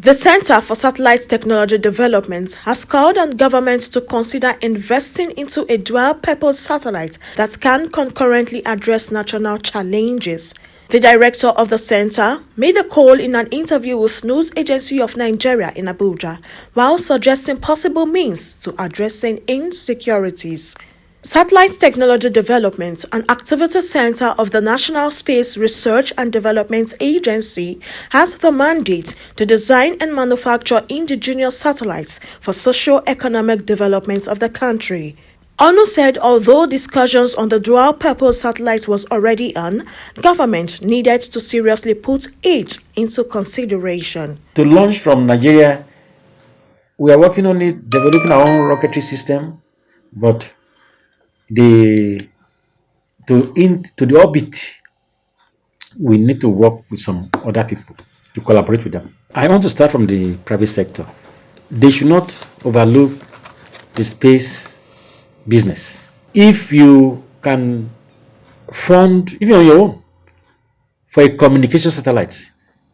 The Center for Satellite Technology Development has called on governments to consider investing into a dual-purpose satellite that can concurrently address national challenges. The director of the center made the call in an interview with News Agency of Nigeria in Abuja, while suggesting possible means to addressing insecurities. Satellite Technology Development, an activity center of the National Space Research and Development Agency, has the mandate to design and manufacture indigenous satellites for socio-economic development of the country. ONU said although discussions on the dual-purpose satellite was already on, government needed to seriously put it into consideration. To launch from Nigeria, we are working on it, developing our own rocketry system, but to the orbit, we need to work with some other people to collaborate with them. I want to start from the private sector. They should not overlook the space business. If you can fund, even on your own, for a communication satellite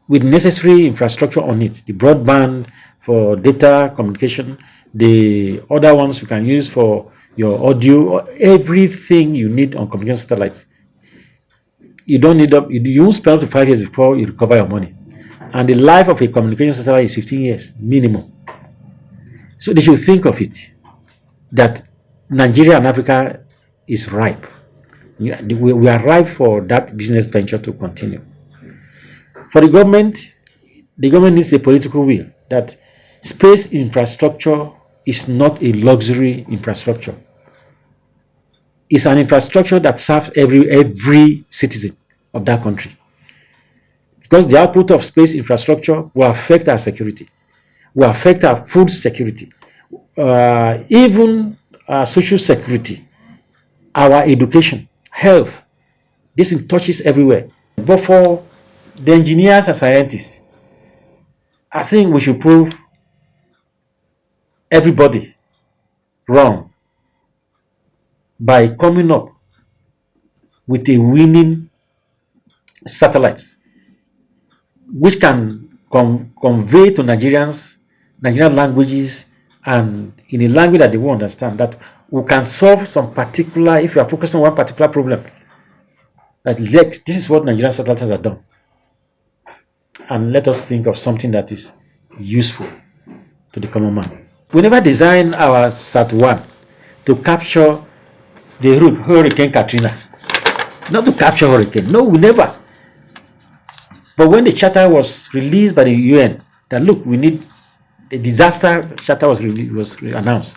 with necessary infrastructure on it, the broadband for data communication, the other ones you can use for your audio, everything you need on communication satellites. You don't need you won't spend up to 5 years before you recover your money. And the life of a communication satellite is 15 years minimum. So they should think of it that Nigeria and Africa is ripe. We are ripe for that business venture to continue. For the government needs a political will that space infrastructure is not a luxury infrastructure. It's an infrastructure that serves every citizen of that country. Because the output of space infrastructure will affect our security, will affect our food security, even our social security, our education, health. This touches everywhere. But for the engineers and scientists, I think we should prove everybody wrong by coming up with a winning satellite which can convey to Nigerian languages and in a language that they will understand, that we can solve some particular, if you are focused on one particular problem, that this is what Nigerian satellites have done. And let us think of something that is useful to the common man. We never designed our Sat-1 to capture the Hurricane Katrina. Not to capture hurricane. No, we never. But when the charter was released by the UN, that look, we need a disaster charter was announced.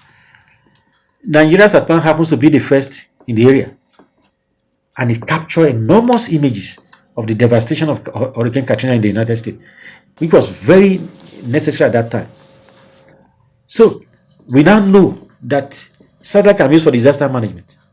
Nigeria's Sat-1 happens to be the first in the area. And it captured enormous images of the devastation of Hurricane Katrina in the United States, which was very necessary at that time. So we now know that satellite can be used for disaster management.